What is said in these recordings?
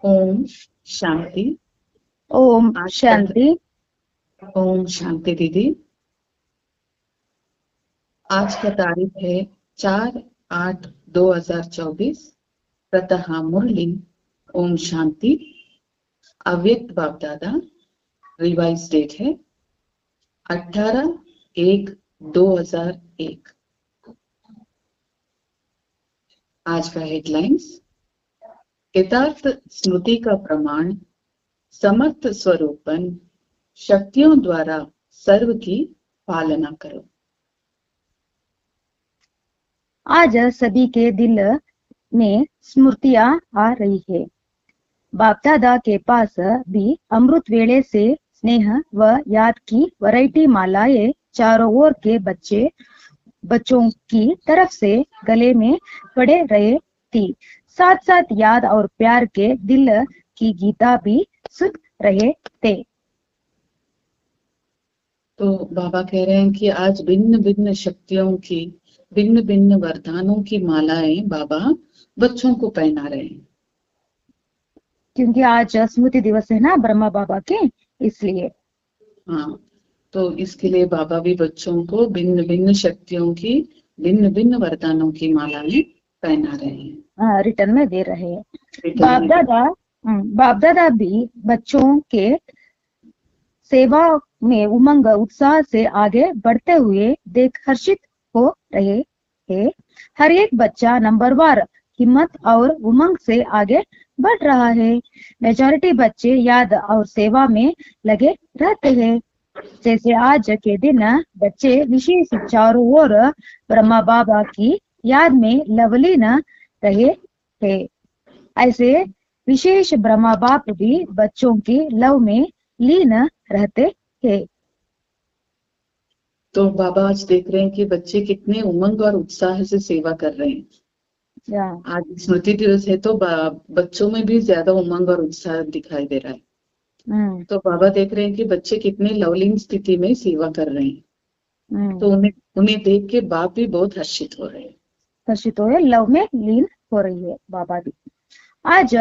ओम शांति। ओम आज शांति। ओम शांति दीदी। आज का तारीख है 4/8/2024। प्रतः मुरली। ओम शांति। अव्यक्त बाप दादा। रिवाइज डेट है 18/1/2001। आज का हेडलाइंस, यथार्थ स्मृति का प्रमाण, समर्थ स्वरूपन, शक्तियों द्वारा सर्व की पालना करो। आज सभी के दिल में स्मृतियां आ रही है। बाप दादा के पास भी अमृत वेले से स्नेह व याद की वैरायटी मालाएं चारों ओर के बच्चों की तरफ से गले में पड़े रहे थी। साथ साथ याद और प्यार के दिल की गीता भी सुन रहे थे। तो बाबा कह रहे हैं कि आज भिन्न भिन्न शक्तियों की, भिन्न भिन्न वरदानों की मालाएं बाबा बच्चों को पहना रहे हैं। क्योंकि आज स्मृति दिवस है ना ब्रह्मा बाबा के, इसलिए। हाँ, तो इसके लिए बाबा भी बच्चों को भिन्न भिन्न शक्तियों की, भिन्न भिन्न वरदानों की मालाएं पहना रहे हैं। रिटर्न में दे रहे हैं। रिटर्न में बाप दादा भी बच्चों के सेवा में उमंग उत्साह से आगे बढ़ते हुए देख हर्षित हो रहे हैं। हर एक बच्चा नंबरवार हिम्मत और उमंग से आगे बढ़ रहा है। मेजॉरिटी बच्चे याद और सेवा में लगे रहते हैं। जैसे आज के दिन बच्चे विशेष चारों ओर ब्रह्मा बाबा की याद में लवलीन रहे हैं, ऐसे विशेष ब्रह्मा बाप भी बच्चों की लव में लीन रहते हैं। तो बाबा आज देख रहे हैं कि बच्चे कितने उमंग और उत्साह से सेवा कर रहे हैं। आज स्मृति दिवस है तो बच्चों में भी ज्यादा उमंग और उत्साह दिखाई दे रहा है। तो बाबा देख रहे हैं कि बच्चे कितने लवलीन स्थिति में सेवा कर रहे हैं। तो उन्हें देख के बाप भी बहुत हर्षित हो रहे हैं। हर्षित हो रहे, लव में लीन हो रही है बाबा भी। आज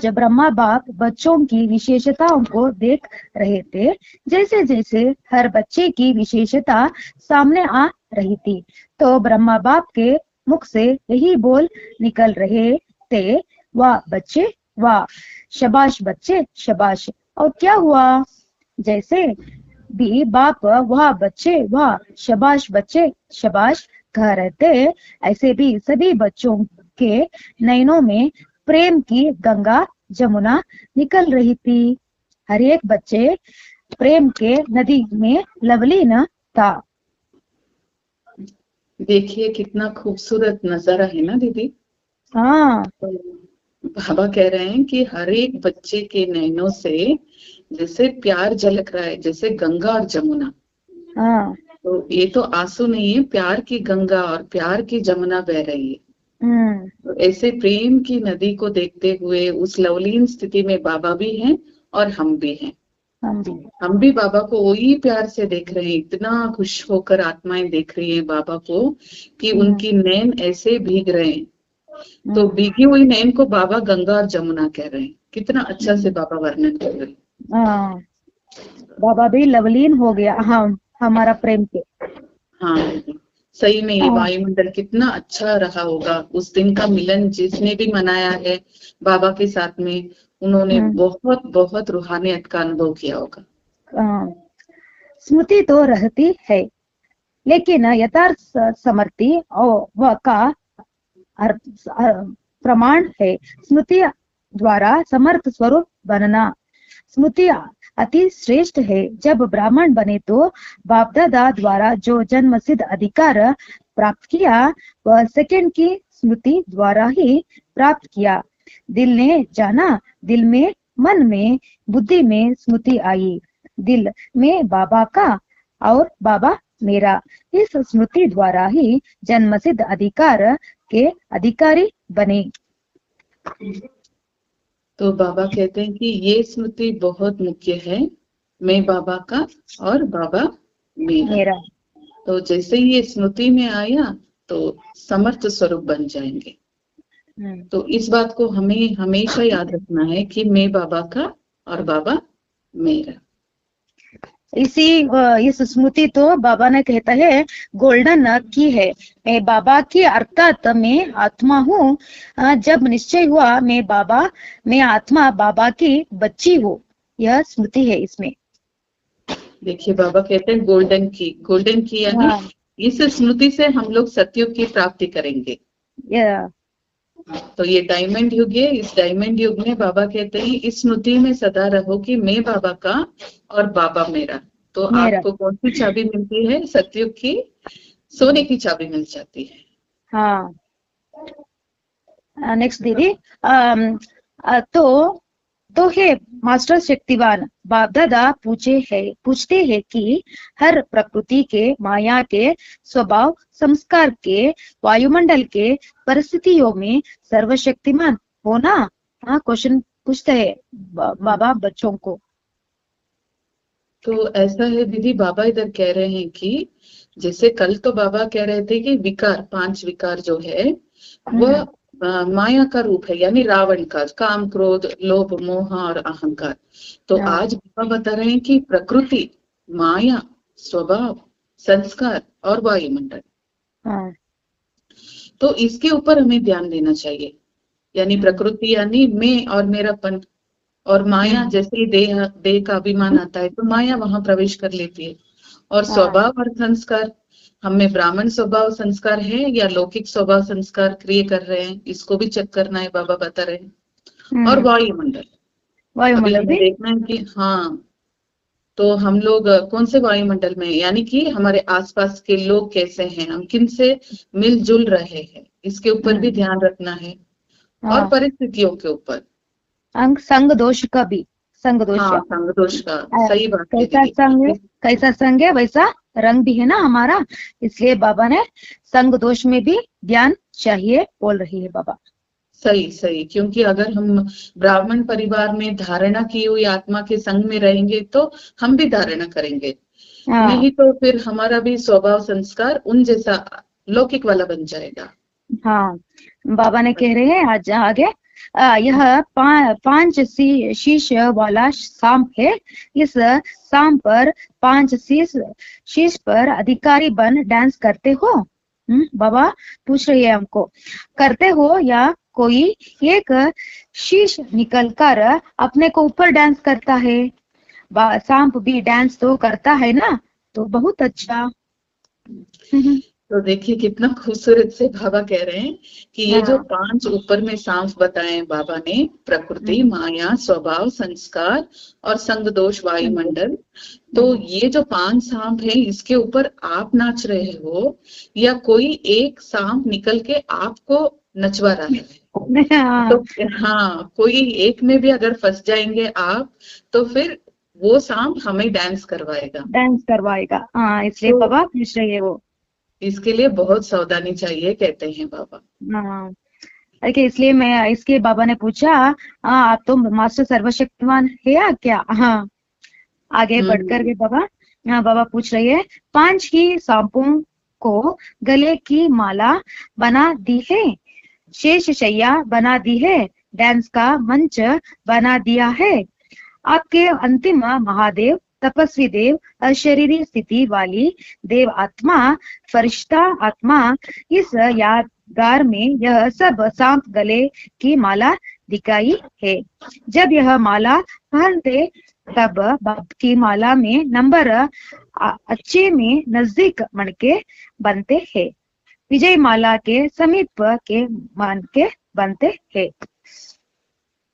ब्रह्मा बाप बच्चों की विशेषताओं को देख रहे थे। जैसे जैसे हर बच्चे की विशेषता सामने आ रही थी, तो ब्रह्मा बाप के मुख से यही बोल निकल रहे थे, वाह बच्चे वाह, शाबाश बच्चे शाबाश। और क्या हुआ? जैसे भी बाप वाह बच्चे वाह, शाबाश बच्चे शाबाश कह रहे थे, ऐसे भी सभी बच्चों के नयनों में प्रेम की गंगा जमुना निकल रही थी। हर एक बच्चे प्रेम के नदी में लवलीन था। देखिए कितना खूबसूरत नजारा है ना दीदी। हाँ, तो बाबा कह रहे हैं कि हर एक बच्चे के नैनों से जैसे प्यार झलक रहा है, जैसे गंगा और जमुना। हाँ, तो ये तो आंसू नहीं है, प्यार की गंगा और प्यार की जमुना बह रही है। तो ऐसे प्रेम की नदी को देखते हुए उस लवलीन स्थिति में बाबा भी हैं और हम भी हैं। हम भी बाबा को वही प्यार से देख रहे हैं। इतना खुश होकर आत्माएं देख रही है बाबा को कि उनकी नैन ऐसे भीग रहे हैं। तो भीगी हुई नैन को बाबा गंगा और जमुना कह रहे हैं। कितना अच्छा से बाबा वर्णन कर रहे हैं। बाबा भी लवलीन हो गया हमारा प्रेम के। हाँ, सही में ये वायुमंडल कितना अच्छा रहा होगा उस दिन का मिलन। जिसने भी मनाया है बाबा के साथ में, उन्होंने बहुत बहुत रूहानियत का अनुभव किया होगा। स्मृति तो रहती है, लेकिन यथार्थ समृद्धि और का प्रमाण है स्मृति द्वारा समर्थ स्वरूप बनना। स्मृति अति श्रेष्ठ है। जब ब्राह्मण बने तो बाप दादा द्वारा जो जन्म सिद्ध अधिकार प्राप्त किया, वह सेकंड की स्मृति द्वारा ही प्राप्त किया। दिल ने जाना, दिल में मन में बुद्धि में स्मृति आई, दिल में बाबा का और बाबा मेरा। इस स्मृति द्वारा ही जन्म सिद्ध अधिकार के अधिकारी बने। तो बाबा कहते हैं कि ये स्मृति बहुत मुख्य है, मैं बाबा का और बाबा मेरा। तो जैसे ही ये स्मृति में आया तो समर्थ स्वरूप बन जाएंगे। तो इस बात को हमें हमेशा याद रखना है कि मैं बाबा का और बाबा मेरा। इस स्मृति तो बाबा ने कहता है गोल्डन की है, मैं बाबा की अर्थात मैं आत्मा हूँ। जब निश्चय हुआ मैं आत्मा बाबा की बच्ची हूँ, यह स्मृति है इसमें। देखिए बाबा कहते हैं गोल्डन की यानी इस स्मृति से हम लोग सतयुग की प्राप्ति करेंगे। तो ये डायमंड युग है, इस डायमंड युग में बाबा कहते हैं इस स्मृति में सदा रहो कि मैं बाबा का और बाबा मेरा। तो आपको कौन सी चाबी मिलती है? सतयुग की सोने की चाबी मिल जाती है। हाँ, नेक्स्ट दीदी। तो है मास्टर शक्तिवान बाप दादा पूछते हैं कि हर प्रकृति के, माया के, स्वभाव संस्कार के, वायुमंडल के परिस्थितियों में सर्वशक्तिमान होना। क्वेश्चन पूछते हैं बाबा बच्चों को। तो ऐसा है दीदी, बाबा इधर कह रहे हैं कि जैसे कल तो बाबा कह रहे थे कि विकार, 5 विकार जो है वह माया का रूप है, यानी रावण का, काम, क्रोध, लोभ, मोह और अहंकार। तो आज बाबा बता रहे हैं कि प्रकृति, माया, स्वभाव, संस्कार और वायुमंडल, तो इसके ऊपर हमें ध्यान देना चाहिए। यानी प्रकृति यानी मैं और मेरापन, और माया जैसे ही देह का अभिमान आता है तो माया वहां प्रवेश कर लेती है। और स्वभाव और संस्कार, हमें ब्राह्मण स्वभाव संस्कार है या लौकिक स्वभाव संस्कार क्रिएट कर रहे हैं, इसको भी चेक करना है, बाबा बता रहे हैं। और वायुमंडल भी देखना है कि हाँ, तो हम लोग कौन से वायुमंडल में, यानी कि हमारे आसपास के लोग कैसे हैं, हम किन से मिलजुल रहे हैं, इसके ऊपर भी ध्यान रखना है। और परिस्थितियों के ऊपर संग दोष का भी, संग दोष का सही बात। कैसा संग है वैसा रंग भी है ना हमारा, इसलिए बाबा ने संग दोष में भी ध्यान चाहिए बोल रही है बाबा। सही, क्योंकि अगर हम ब्राह्मण परिवार में धारणा की हुई आत्मा के संग में रहेंगे तो हम भी धारणा करेंगे, नहीं तो फिर हमारा भी स्वभाव संस्कार उन जैसा लौकिक वाला बन जाएगा। हाँ, बाबा ने कह रहे हैं आज आगे, यह 5 शीश वाला सांप है। इस सांप पर 5 शीश पर अधिकारी बन डांस करते हो? बाबा पूछ रही है हमको, करते हो या कोई एक शीश निकलकर अपने को ऊपर डांस करता है? सांप भी डांस तो करता है ना, तो बहुत अच्छा। तो देखिए कितना खूबसूरत से बाबा कह रहे हैं कि ये जो 5 ऊपर में सांप बताए बाबा ने, प्रकृति, माया, स्वभाव, संस्कार और संग दोष, वायुमंडल, तो ये जो 5 सांप है इसके ऊपर आप नाच रहे हो या कोई एक सांप निकल के आपको नचवा रहा है? तो कोई एक में भी अगर फंस जाएंगे आप, तो फिर वो सांप हमें डांस करवाएगा। इसलिए बाबा पूछ रही है वो, इसके लिए बहुत सावधानी चाहिए कहते हैं बाबा। इसलिए बाबा ने पूछा, आप तो मास्टर सर्वशक्तिमान है या क्या? आगे बढ़कर के बाबा पूछ रहे हैं, 5 ही सांपों को गले की माला बना दी है, शेष शैया बना दी है, डांस का मंच बना दिया है। आपके अंतिम महादेव, तपस्वी देव, अशरीरी स्थिति वाली देव आत्मा, फरिश्ता आत्मा, इस यादगार में यह सब सांप गले की माला दिखाई है। जब यह माला पहनते तब बाप की माला में नंबर अच्छे में नजदीक मणके बनते हैं, विजय माला के समीप के मणके बनते हैं।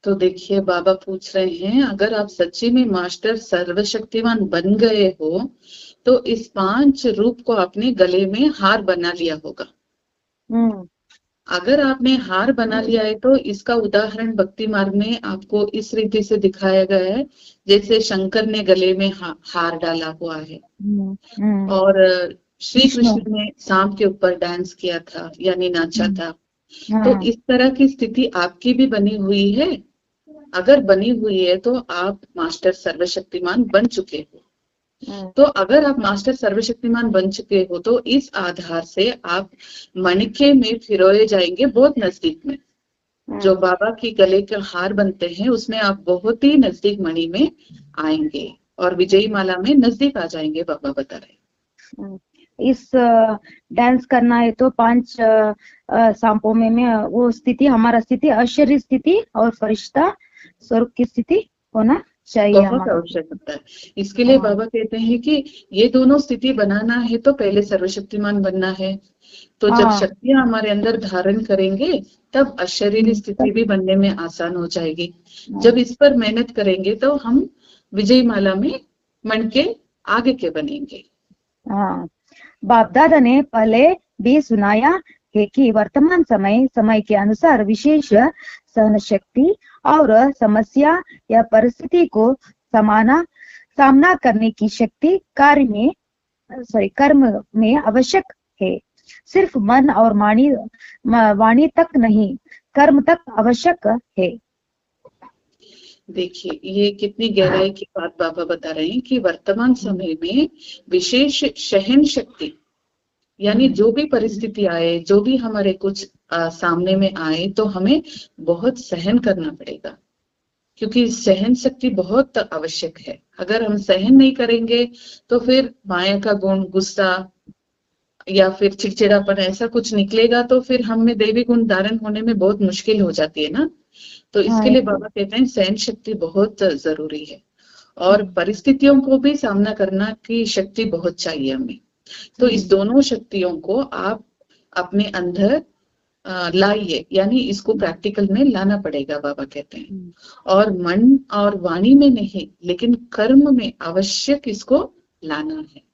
तो देखिए बाबा पूछ रहे हैं, अगर आप सच्ची में मास्टर सर्वशक्तिमान बन गए हो तो इस 5 रूप को आपने गले में हार बना लिया होगा। अगर आपने हार बना लिया है तो इसका उदाहरण भक्ति मार्ग में आपको इस रीति से दिखाया गया है, जैसे शंकर ने गले में हार डाला हुआ है और श्री कृष्ण ने सांप के ऊपर डांस किया था यानी नाचा था। तो इस तरह की स्थिति आपकी भी बनी हुई है। अगर बनी हुई है तो आप मास्टर सर्वशक्तिमान बन चुके हो। तो अगर आप मास्टर सर्वशक्तिमान बन चुके हो तो इस आधार से आप मणके में फिरोए जाएंगे बहुत नजदीक में। जो बाबा की गले के हार बनते हैं उसमें आप बहुत ही नजदीक मणि में आएंगे और विजयी माला में नजदीक आ जाएंगे, बाबा बता रहे। इस डांस करना है तो 5 सांपों में वो स्थिति, हमारा स्थिति अशरीर स्थिति और फरिश्ता स्वरूप की स्थिति होना चाहिए, बहुत आवश्यक होता है। इसके लिए बाबा कहते हैं कि ये दोनों स्थिति बनाना है तो पहले सर्वशक्तिमान बनना है। तो जब शक्तियां हमारे अंदर धारण करेंगे तब अशरीरी स्थिति भी बनने में आसान हो जाएगी। जब इस पर मेहनत करेंगे तो हम विजय माला में मन के आगे के बनेंगे। बाप दादा ने पहले भी सुनाया है कि वर्तमान समय के अनुसार विशेष सहन शक्ति और समस्या या परिस्थिति को सामना करने की शक्ति कर्म में आवश्यक है। सिर्फ मन और वाणी तक नहीं, कर्म तक आवश्यक है। देखिए ये कितनी गहराई की बात बाबा बता रहे हैं कि वर्तमान समय में विशेष सहन शक्ति, यानी जो भी परिस्थिति आए, जो भी हमारे कुछ सामने में आए तो हमें बहुत सहन करना पड़ेगा, क्योंकि सहन शक्ति बहुत आवश्यक है। अगर हम सहन नहीं करेंगे तो फिर माया का गुण, गुस्सा या फिर चिड़चिड़ापन ऐसा कुछ निकलेगा तो फिर हम में देवी गुण धारण होने में बहुत मुश्किल हो जाती है ना। तो इसके लिए बाबा कहते हैं सहन शक्ति बहुत जरूरी है और परिस्थितियों को भी सामना करना की शक्ति बहुत चाहिए हमें। तो इस दोनों शक्तियों को आप अपने अंदर लाइए, यानी इसको प्रैक्टिकल में लाना पड़ेगा, बाबा कहते हैं। और मन और वाणी में नहीं लेकिन कर्म में आवश्यक इसको लाना है।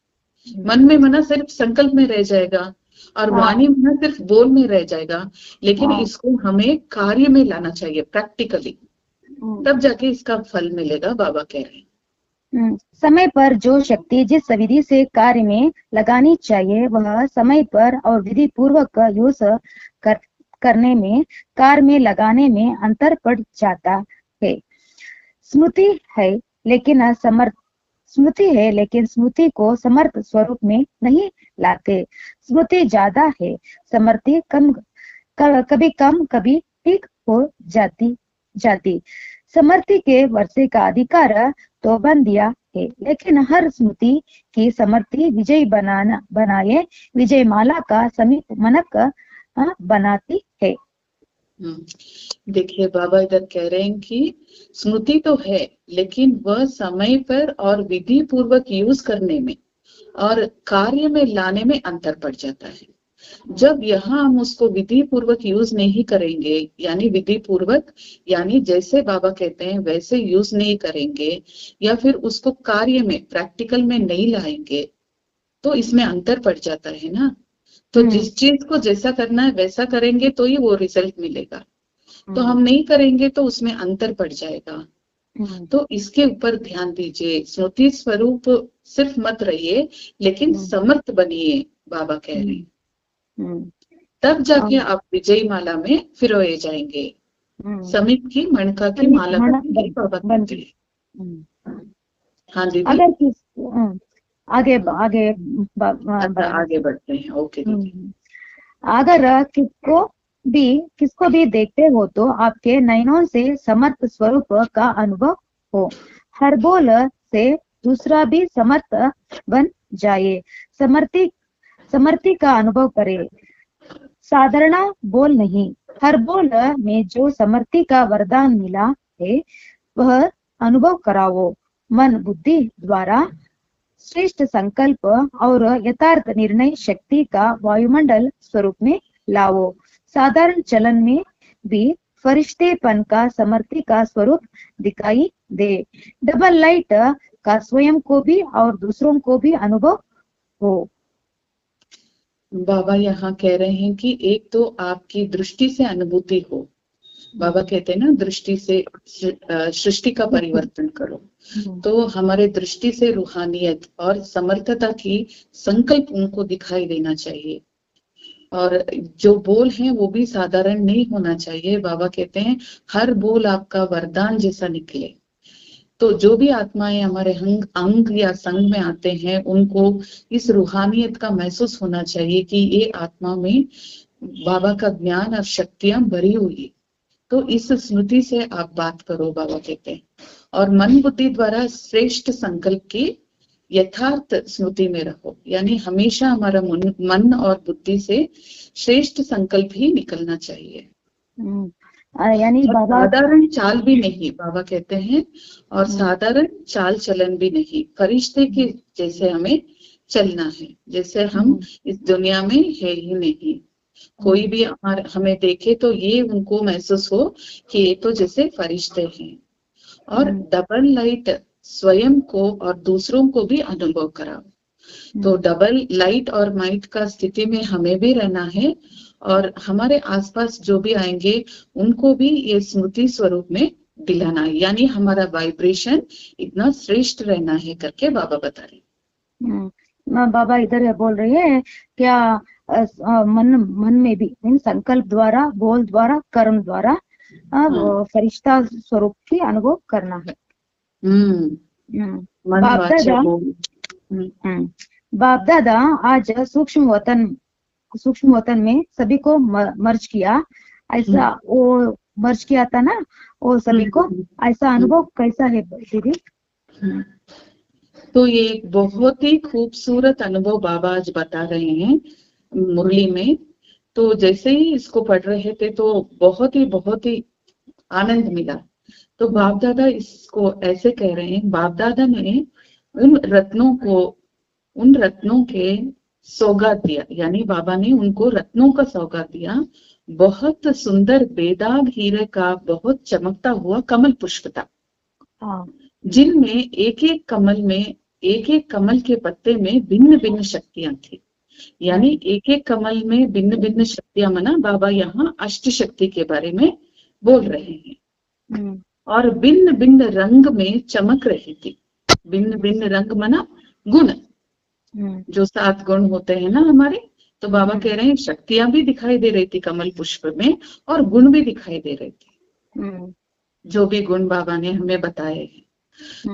मन में मना सिर्फ संकल्प में रह जाएगा और वाणी मना सिर्फ बोल में रह जाएगा, लेकिन इसको हमें कार्य में लाना चाहिए प्रैक्टिकली, तब जाके इसका फल मिलेगा, बाबा कह रहे हैं। समय पर जो शक्ति जिस विधि से कार्य में लगानी चाहिए वह समय पर और विधि पूर्वक यूज करने में, कार्य में लगाने में अंतर पड़ जाता है। स्मृति है लेकिन स्मृति को समर्थ स्वरूप में नहीं लाते। स्मृति ज्यादा है, स्मृति कभी कम कभी ठीक हो जाती। स्मृति के वर्षे का अधिकार तो बन दिया है, लेकिन हर स्मृति की समर्थी विजय बनाए विजय माला का समीप मनक बनाती है। देखिए बाबा इधर कह रहे हैं कि स्मृति तो है लेकिन वह समय पर और विधि पूर्वक यूज करने में और कार्य में लाने में अंतर पड़ जाता है। जब यहाँ हम उसको विधि पूर्वक यूज नहीं करेंगे, यानी विधि पूर्वक यानी जैसे बाबा कहते हैं वैसे यूज नहीं करेंगे या फिर उसको कार्य में प्रैक्टिकल में नहीं लाएंगे तो इसमें अंतर पड़ जाता है ना। तो जिस चीज को जैसा करना है वैसा करेंगे तो ही वो रिजल्ट मिलेगा, तो हम नहीं करेंगे तो उसमें अंतर पड़ जाएगा। तो इसके ऊपर ध्यान दीजिए। स्मृति स्वरूप सिर्फ मत रहिए लेकिन समर्थ बनिए, बाबा कह रहे हैं, तब जाके आप विजय माला में फिरोए जाएंगे। समीप की मणका की माला बनेंगे, बाबा कहते हैं। हाँ दीदी आगे बढ़ते हैं। ओके दीदी। अगर किसको भी देखते हो तो आपके नयनों से समर्थ स्वरूप का अनुभव हो। हर बोल से दूसरा भी समर्थ बन जाए, समर्थी का अनुभव करे। साधारण बोल नहीं, हर बोल में जो समर्थी का वरदान मिला है वह अनुभव कराओ। मन बुद्धि द्वारा श्रेष्ठ संकल्प और यथार्थ निर्णय शक्ति का वायुमंडल स्वरूप में लाओ। साधारण चलन में भी फरिश्तेपन का समर्थी का स्वरूप दिखाई दे। डबल लाइट का स्वयं को भी और दूसरों को भी अनुभव हो। बाबा यहाँ कह रहे हैं कि एक तो आपकी दृष्टि से अनुभूति हो। बाबा कहते हैं ना दृष्टि से सृष्टि का परिवर्तन करो। तो हमारे दृष्टि से रूहानियत और समर्थता की संकल्प उनको दिखाई देना चाहिए और जो बोल है वो भी साधारण नहीं होना चाहिए। बाबा कहते हैं हर बोल आपका वरदान जैसा निकले। तो जो भी आत्माएं हमारे अंग या संग में आते हैं उनको इस रूहानियत का महसूस होना चाहिए कि ये आत्मा में बाबा का ज्ञान और शक्तियां भरी हुई, तो इस स्मृति से आप बात करो, बाबा कहते हैं। और मन बुद्धि द्वारा श्रेष्ठ संकल्प की यथार्थ स्मृति में रहो, यानी हमेशा हमारा मन और बुद्धि से श्रेष्ठ संकल्प ही निकलना चाहिए। यानी बाबा साधारण चाल भी नहीं, बाबा कहते हैं, और साधारण चाल चलन भी नहीं, फरिश्ते के जैसे हमें चलना है, जैसे हम इस दुनिया में है ही नहीं। कोई भी हमें देखे तो ये उनको महसूस हो कि ये तो जैसे फरिश्ते हैं। और डबल लाइट स्वयं को और दूसरों को भी अनुभव कराओ। तो डबल लाइट और माइट का स्थिति में हमें भी रहना है, और हमारे आसपास जो भी आएंगे उनको भी ये स्मृति स्वरूप में दिलाना है, यानी हमारा वाइब्रेशन इतना श्रेष्ठ रहना है करके बाबा बता रहे। बाबा इधर बोल रहे हैं क्या मन में भी संकल्प द्वारा, बोल द्वारा, कर्म द्वारा फरिश्ता स्वरूप की अनुभव करना है। बाप दादा आज सूक्ष्म वतन में सभी को मर्ज किया, ऐसा वो मर्ज किया था ना, वो सभी को ऐसा अनुभव कैसा है दीदी? तो ये एक बहुत ही खूबसूरत अनुभव बाबा आज बता रहे हैं मुरली में। तो जैसे ही इसको पढ़ रहे थे तो बहुत ही आनंद मिला। तो बाप दादा इसको ऐसे कह रहे हैं, बाप दादा ने उन रत्नों के सौगात दिया, यानी बाबा ने उनको रत्नों का सौगात दिया। बहुत सुंदर बेदाग हीरे का बहुत चमकता हुआ कमल पुष्प था, जिनमें एक एक कमल के पत्ते में भिन्न भिन्न शक्तियां थी। यानी एक एक कमल में भिन्न भिन्न शक्तियां मना बाबा यहाँ अष्ट शक्ति के बारे में बोल रहे हैं। और भिन्न भिन्न रंग में चमक रही थी। भिन्न भिन्न रंग मना गुण, जो 7 गुण होते हैं ना हमारे। तो बाबा कह रहे हैं शक्तियां भी दिखाई दे रही थी कमल पुष्प में, और गुण भी दिखाई दे रहे थे, जो भी गुण बाबा ने हमें बताए हैं।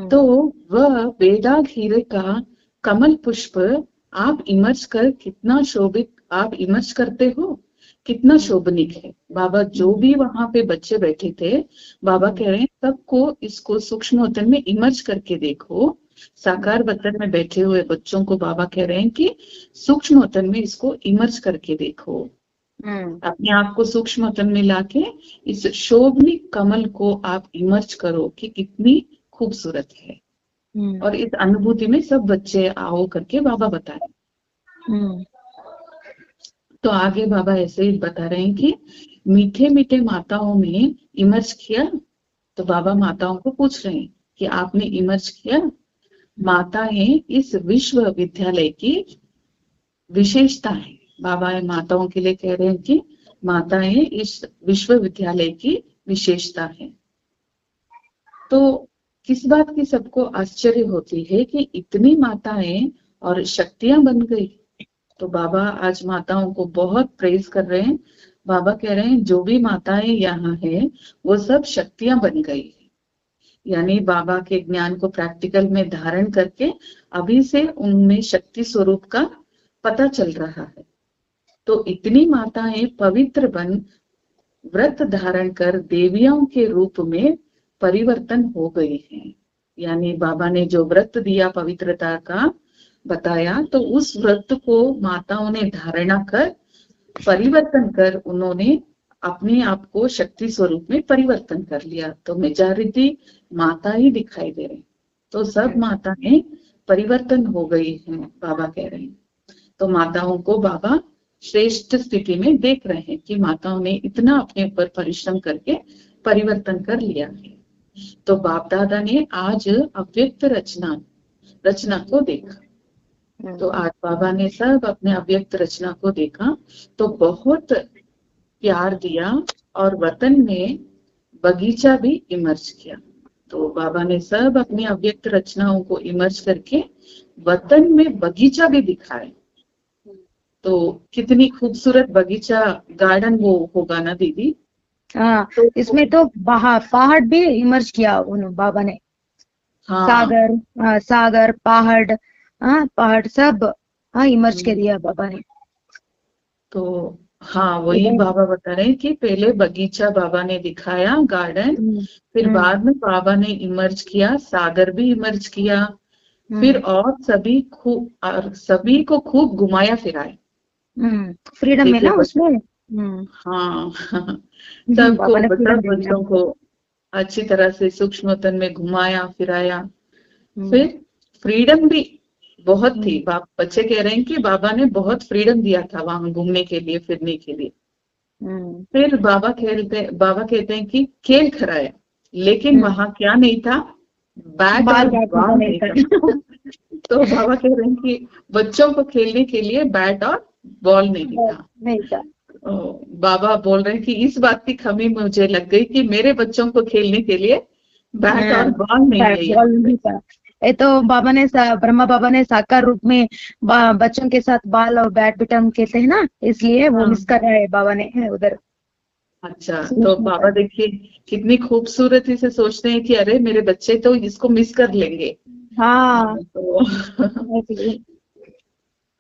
तो वह बेदाग हीरे का कमल पुष्प आप इमर्ज कर कितना शोभित, आप इमर्ज करते हो कितना शोभनिक है। बाबा जो भी वहां पे बच्चे बैठे थे, बाबा कह रहे हैं सबको इसको सूक्ष्म वतन में इमर्ज करके देखो। साकार वतन में बैठे हुए बच्चों को बाबा कह रहे हैं कि सूक्ष्म वतन में इसको इमर्ज करके देखो। अपने आप को सूक्ष्म वतन में लाके इस शोभनिक कमल को आप इमर्ज करो कि कितनी खूबसूरत है। और इस अनुभूति में सब बच्चे आओ करके बाबा बताए। तो आगे बाबा ऐसे ही बता रहे हैं कि मीठे मीठे माताओं में इमर्ज किया। तो बाबा माताओं को पूछ रहे हैं कि आपने इमर्ज किया? माताएं इस विश्वविद्यालय की विशेषता है। बाबा माताओं के लिए कह रहे हैं कि माताएं इस विश्वविद्यालय की विशेषता है। तो किस बात की सबको आश्चर्य होती है कि इतनी माताएं और शक्तियां बन गई। तो बाबा आज माताओं को बहुत प्रेज कर रहे हैं। बाबा कह रहे हैं जो भी माताएं यहाँ है वो सब शक्तियां बन गई, यानी बाबा के ज्ञान को प्रैक्टिकल में धारण करके अभी से उनमें शक्ति स्वरूप का पता चल रहा है। तो इतनी माताएं पवित्र बन व्रत धारण कर देवियों के रूप में परिवर्तन हो गई हैं। यानी बाबा ने जो व्रत दिया पवित्रता का बताया, तो उस व्रत को माताओं ने धारणा कर परिवर्तन कर उन्होंने अपने आप को शक्ति स्वरूप में परिवर्तन कर लिया। तो मेजॉरिटी माता ही दिखाई दे रही, तो सब माताएं परिवर्तन हो गई हैं, बाबा कह रहे हैं। तो माताओं को बाबा श्रेष्ठ स्थिति में देख रहे हैं कि माताओं ने इतना अपने ऊपर परिश्रम करके परिवर्तन कर लिया है। तो बाप दादा ने आज अव्यक्त रचना को देखा। तो आज बाबा ने सब अपने अव्यक्त रचना को देखा तो बहुत प्यार दिया, और वतन में बगीचा भी इमर्ज किया। तो बाबा ने सब अपनी अव्यक्त रचनाओं को इमर्ज करके वतन में बगीचा भी दिखाए। तो कितनी खूबसूरत बगीचा गार्डन वो होगा ना दीदी। तो इसमें तो पहाड़ भी इमर्ज किया उन बाबा ने। सागर पहाड़ सब इमर्ज कर दिया बाबा ने। तो हाँ, वही बाबा बता रहे हैं कि पहले बगीचा बाबा ने दिखाया, गार्डन, फिर बाद में बाबा ने इमर्ज किया, सागर भी इमर्ज किया, फिर और सभी को खूब घुमाया फिराया। फ्रीडम है ना उसमें। हाँ सबको सब बच्चों को अच्छी तरह से सूक्ष्म तन में घुमाया फिराया। फिर फ्रीडम भी बहुत थी। बच्चे कह रहे हैं कि बाबा ने बहुत फ्रीडम दिया था वहां घूमने के लिए, फिरने के लिए। फिर बाबा कहते हैं कि खेल कराया, लेकिन वहां क्या नहीं था, बैट और बॉल नहीं था। तो बाबा कह रहे हैं कि बच्चों को खेलने के लिए बैट और बॉल नहीं था। बाबा बोल रहे हैं कि इस बात की कमी मुझे लग गई कि मेरे बच्चों को खेलने के लिए बैट और बॉल नहीं है। ये तो ब्रह्मा बाबा ने साकार रूप में बच्चों के साथ बॉल और बैडमिंटन खेलते हैं ना, इसलिए वो मिस कर रहा है बाबा ने उधर। अच्छा, तो बाबा देखिए कितनी खूबसूरती से सोचते हैं कि अरे मेरे बच्चे तो इसको मिस कर लेंगे। हाँ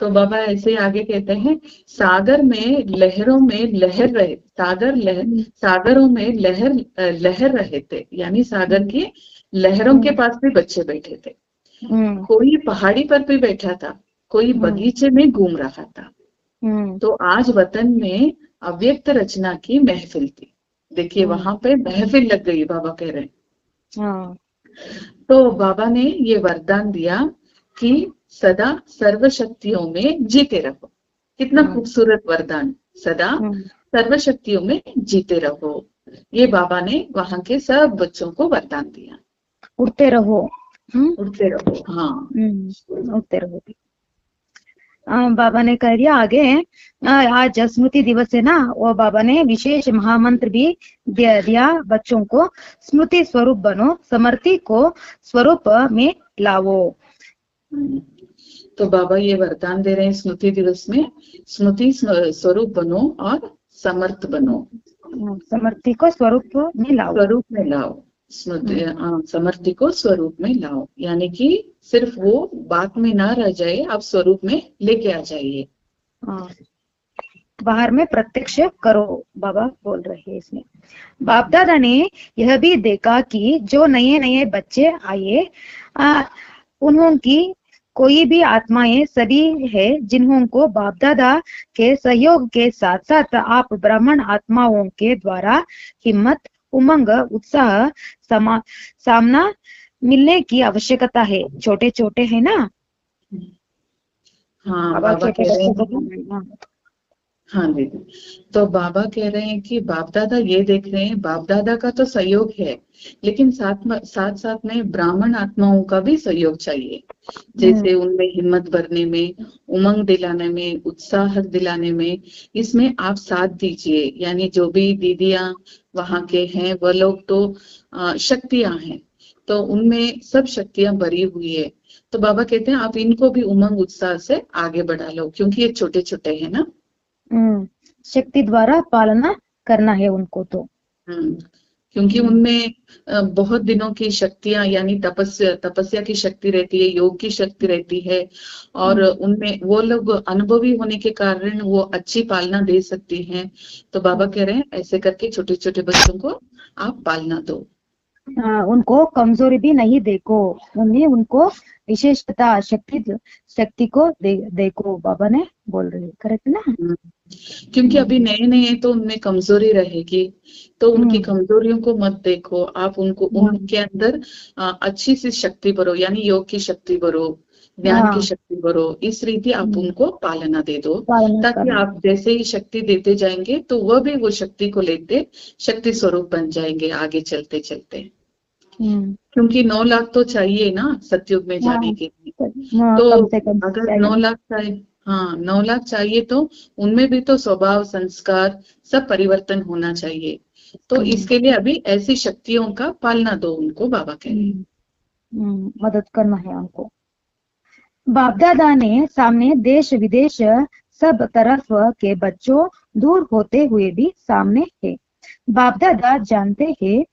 तो बाबा ऐसे आगे कहते हैं, सागर में लहरों में लहर रहे, सागरों में लहर रहे थे, यानी सागर की लहरों के पास भी बच्चे बैठे थे। कोई पहाड़ी पर भी बैठा था, कोई बगीचे में घूम रहा था। तो आज वतन में अव्यक्त रचना की महफिल थी। देखिए वहां पे महफिल लग गई, बाबा कह रहे हैं। तो बाबा ने ये वरदान दिया कि सदा सर्वशक्तियों में जीते रहो। कितना खूबसूरत वरदान, सदा सर्वशक्तियों में जीते रहो। ये बाबा ने वहां के सब बच्चों को वरदान दिया। उड़ते रहो, उड़ते रहो। हाँ, उड़ते रहो। बाबा ने कह दिया आगे, आज स्मृति दिवस है ना, वो बाबा ने विशेष महामंत्र भी दिया बच्चों को, स्मृति स्वरूप बनो, समर्थी को स्वरूप में लावो। तो बाबा ये वरदान दे रहे हैं स्मृति दिवस में, स्मृति स्वरूप बनो और समर्थ बनो। समर्थी को स्वरूप में लाओ, समर्थी को स्वरूप में लाओ, यानी कि सिर्फ वो बात में ना रह जाए, आप स्वरूप में लेके आ जाइए। बाहर में प्रत्यक्ष करो, बाबा बोल रहे हैं इसमें। बाप दादा ने यह भी देखा कि जो नए नए बच्चे आए, उन्होंने कोई भी आत्माएं सभी है जिन्हों को बाप दादा के सहयोग के साथ साथ आप ब्राह्मण आत्माओं के द्वारा हिम्मत, उमंग, उत्साह, सामना मिलने की आवश्यकता है। छोटे छोटे है ना। हाँ, बाबा कह रहे हैं। हाँ दीदी, तो बाबा कह रहे हैं कि बाप दादा ये देख रहे हैं, बाप दादा का तो सहयोग है, लेकिन साथ में ब्राह्मण आत्माओं का भी सहयोग चाहिए। जैसे उनमें हिम्मत भरने में, उमंग दिलाने में, उत्साह दिलाने में, इसमें आप साथ दीजिए। यानी जो भी दीदियां वहां के हैं, वह लोग तो शक्तियां हैं, तो उनमें सब शक्तियां भरी हुई है। तो बाबा कहते हैं आप इनको भी उमंग उत्साह से आगे बढ़ा लो, क्योंकि ये छोटे छोटे हैं ना। शक्ति द्वारा पालना करना है उनको तो। क्योंकि उनमें बहुत दिनों की शक्तियां, यानी तपस्या की शक्ति रहती है, योग की शक्ति रहती है, और उनमें वो लोग अनुभवी होने के कारण वो अच्छी पालना दे सकती हैं। तो बाबा कह रहे हैं ऐसे करके छोटे छोटे बच्चों को आप पालना दो। उनको कमजोरी भी नहीं देखो, उनको विशेषता शक्ति को देखो, बाबा ने बोल रहे। करेक्ट ना। क्योंकि अभी नए नए तो उनमें कमजोरी रहेगी, तो उनकी कमजोरियों को मत देखो, आप उनको उनके अंदर अच्छी सी शक्ति भरो, यानी योग की शक्ति भरो, ज्ञान की शक्ति भरो। इस रीति आप उनको पालना दे दो, ताकि आप जैसे ही शक्ति देते जाएंगे तो वह भी वो शक्ति को लेते शक्ति स्वरूप बन जाएंगे आगे चलते चलते। क्योंकि 9 लाख तो चाहिए ना सतयुग में जाने के लिए। तो अगर 9 लाख चाहिए, 9 लाख चाहिए, तो उनमें भी तो स्वभाव, संस्कार सब परिवर्तन होना चाहिए। तो इसके लिए अभी ऐसी शक्तियों का पालना दो उनको, बाबा कह रहे हैं। मदद करना है उनको। बाप दादा ने सामने देश विदेश सब तरफ के बच्चों दूर होते हुए भी सामने है। बाप दादा जानते हैं,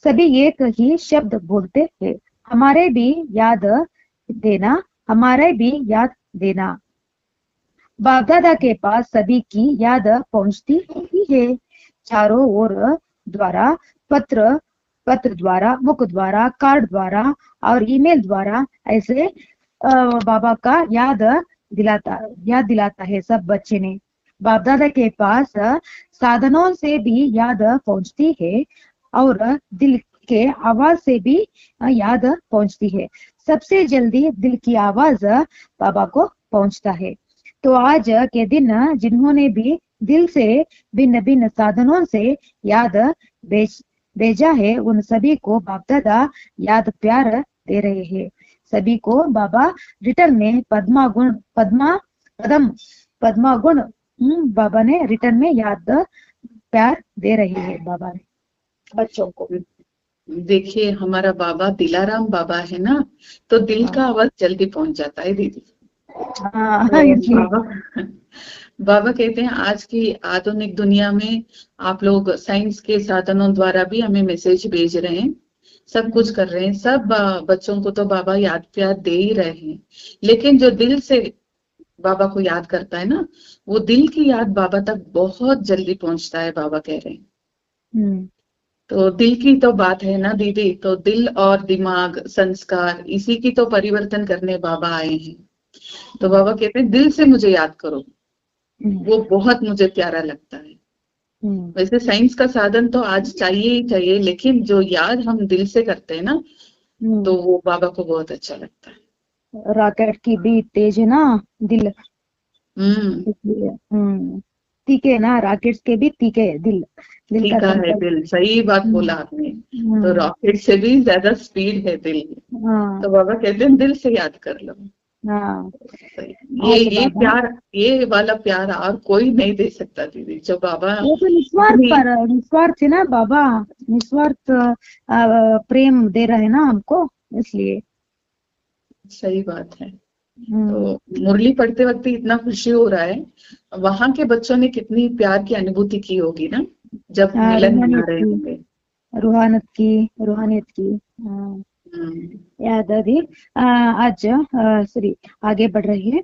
सभी एक ही शब्द बोलते हैं, हमारे भी याद देना, हमारे भी याद देना। बाप दादा के पास सभी की याद पहुंचती ही है। चारों ओर द्वारा, पत्र द्वारा, मुख द्वारा, कार्ड द्वारा और ईमेल द्वारा ऐसे बाबा का याद दिलाता है सब बच्चे ने। बाप दादा के पास साधनों से भी याद पहुंचती है और दिल के आवाज से भी याद पहुंचती है। सबसे जल्दी दिल की आवाज बाबा को पहुंचता है। तो आज के दिन जिन्होंने भी दिल से भिन्न भिन्न साधनों से याद भेजा है, उन सभी को बाप दादा याद प्यार दे रहे हैं। सभी को बाबा रिटर्न में पद्मा गुण बाबा ने रिटर्न में याद प्यार दे रहे हैं बाबा ने बच्चों को। देखिए हमारा बाबा दिलाराम बाबा है ना, तो दिल का आवाज जल्दी पहुंच जाता है दीदी। बाबा कहते हैं आज की आधुनिक दुनिया में आप लोग साइंस के साधनों द्वारा भी हमें मैसेज भेज रहे हैं, सब कुछ कर रहे हैं, सब बच्चों को तो बाबा याद प्यार दे ही रहे हैं, लेकिन जो दिल से बाबा को याद करता है ना, वो दिल की याद बाबा तक बहुत जल्दी पहुंचता है, बाबा कह रहे हैं। तो दिल की तो बात है ना दीदी, तो दिल और दिमाग संस्कार इसी की तो परिवर्तन करने बाबा आए हैं। तो बाबा कहते हैं दिल से मुझे याद करो, वो बहुत मुझे प्यारा लगता है। वैसे साइंस का साधन तो आज चाहिए ही चाहिए, लेकिन जो याद हम दिल से करते हैं ना, तो वो बाबा को बहुत अच्छा लगता है। रॉकेट की भी तेज है ना दिल, तीखे है ना, रॉकेट के भी तीखे है दिल। तीखा है दिल, सही बात बोला आपने। तो रॉकेट से भी ज्यादा स्पीड है दिल। तो बाबा कहते हैं दिल से याद कर लो। ये प्यार, ये वाला प्यार और कोई नहीं दे सकता दीदी, जो बाबा वो तो निस्वार्थ है ना बाबा, निस्वार्थ प्रेम दे रहे हैं ना हमको, इसलिए। सही बात है। तो मुरली पढ़ते वक्त इतना खुशी हो रहा है, वहां के बच्चों ने कितनी प्यार की अनुभूति की होगी ना जब मिलन मना रहे होंगे। रूहानियत की याद दादी। आज सॉरी आगे बढ़ रही है।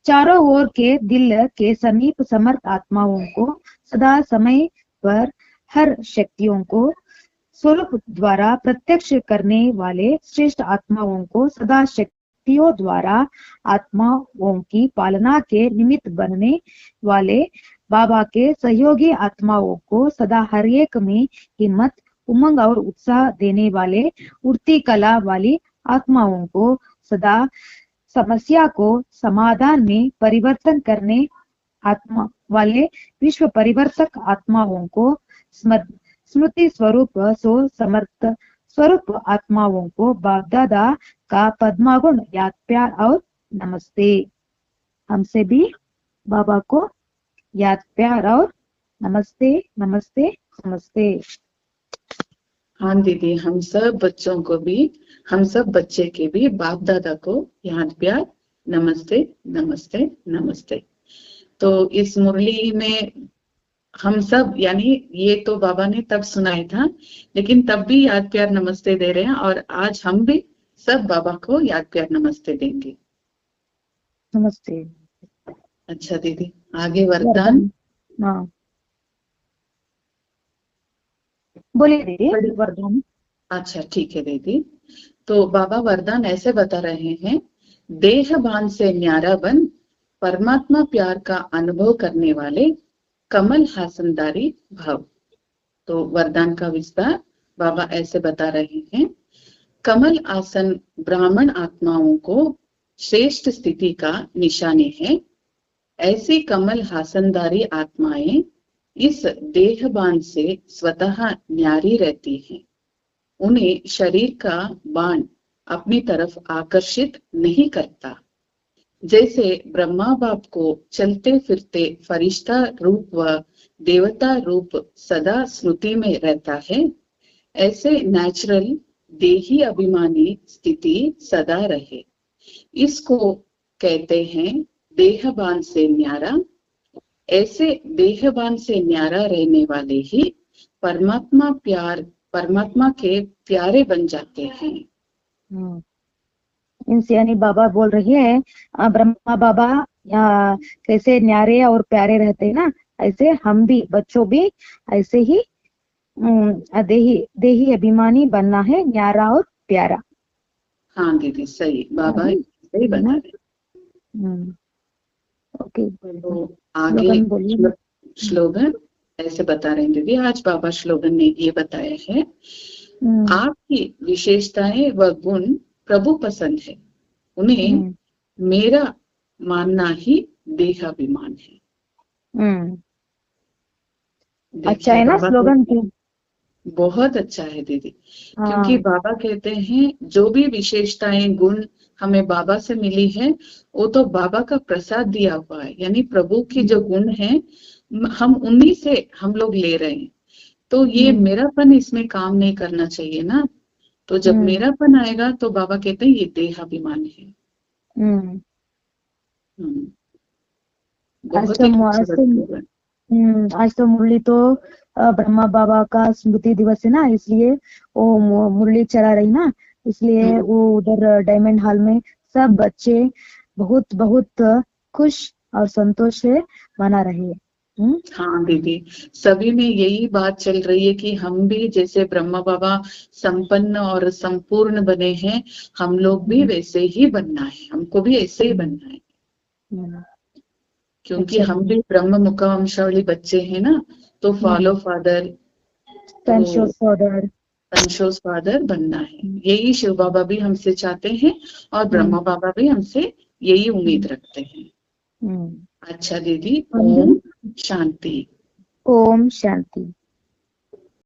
चारों ओर के दिल के समीप समर्थ आत्माओं को सदा समय पर हर शक्तियों को स्वरूप द्वारा प्रत्यक्ष करने वाले श्रेष्ठ आत्माओं को सदा शक्तियों द्वारा आत्माओं की पालना के निमित्त बनने वाले बाबा के सहयोगी आत्माओं को सदा हर एक में हिम्मत, उमंग और उत्साह देने वाले उड़ती कला वाली आत्माओं को सदा समस्या को समाधान में परिवर्तन करने आत्मा वाले विश्व परिवर्तक आत्माओं को स्मृति स्वरूप समर्थ स्वरूप आत्माओं को बाप दादा का पद्मागुण याद प्यार और नमस्ते। हमसे भी बाबा को याद प्यार और नमस्ते नमस्ते नमस्ते। हाँ दीदी, हम सब बच्चों को भी, हम सब बच्चे के भी बाप दादा को याद प्यार नमस्ते नमस्ते नमस्ते। तो इस मुरली में हम सब, यानी ये तो बाबा ने तब सुनाया था, लेकिन तब भी याद प्यार नमस्ते दे रहे हैं, और आज हम भी सब बाबा को याद प्यार नमस्ते देंगे। नमस्ते। अच्छा दीदी, आगे वरदान। हाँ बोलिए दीदी वरदान। अच्छा ठीक है दीदी। तो बाबा वरदान ऐसे बता रहे हैं, देहभान से न्यारा बन परमात्मा प्यार का अनुभव करने वाले कमल हासनदारी भव। तो वरदान का विस्तार बाबा ऐसे बता रहे हैं, कमल आसन ब्राह्मण आत्माओं को श्रेष्ठ स्थिति का निशानी है। ऐसी कमल हासनदारी आत्माएं इस देहबान से स्वतः न्यारी रहती हैं। उन्हें शरीर का बाण अपनी तरफ आकर्षित नहीं करता। जैसे ब्रह्मा बाप को चलते फिरते फरिश्ता रूप व देवता रूप सदा स्मृति में रहता है, ऐसे नेचुरल देही अभिमानी स्थिति सदा रहे। इसको कहते हैं देहबान से न्यारा। ऐसे देहबान से न्यारा रहने वाले ही परमात्मा के प्यारे बन जाते हैं। इनसे यानी बाबा बोल रहे हैं ब्रह्मा बाबा कैसे न्यारे और प्यारे रहते हैं ना, ऐसे हम भी बच्चों भी ऐसे ही देही देही अभिमानी बनना है, न्यारा और प्यारा। हाँ दीदी सही, बाबा सही बता रहे। ओके, तो आगे स्लोगन ऐसे बता रहे हैं दीदी, आज बाबा स्लोगन ने ये बताया है, आपकी विशेषताएं व गुण प्रभु पसंद है, उन्हें मेरा मानना ही देहाभिमान है। अच्छा है ना स्लोगन की? बहुत अच्छा है दीदी, क्योंकि बाबा कहते हैं जो भी विशेषताएं गुण हमें बाबा से मिली है वो तो बाबा का प्रसाद दिया हुआ है, यानी प्रभु की जो गुण है हम उन्हीं से हम लोग ले रहे हैं। तो ये मेरापन इसमें काम नहीं करना चाहिए ना, तो जब मेरापन आएगा तो बाबा कहते हैं ये देहाभिमान है। आज तो मुरली तो ब्रह्मा बाबा का स्मृति दिवस है ना, इसलिए वो मुरली चला रही ना, इसलिए वो उधर डायमंड हॉल में सब बच्चे बहुत बहुत खुश और संतोष से मना रहे हैं। हाँ दीदी, सभी में यही बात चल रही है कि हम भी जैसे ब्रह्मा बाबा संपन्न और संपूर्ण बने हैं, हम लोग भी वैसे ही बनना है, हमको भी ऐसे ही बनना है, क्योंकि हम भी ब्रह्म मुखवंशावली बच्चे हैं ना, तो फॉलो फादर, कंशोज फादर बनना है, यही शिव बाबा भी हमसे चाहते हैं और ब्रह्मा बाबा भी हमसे यही उम्मीद रखते हैं। अच्छा दीदी, ओम शांति। ओम शांति।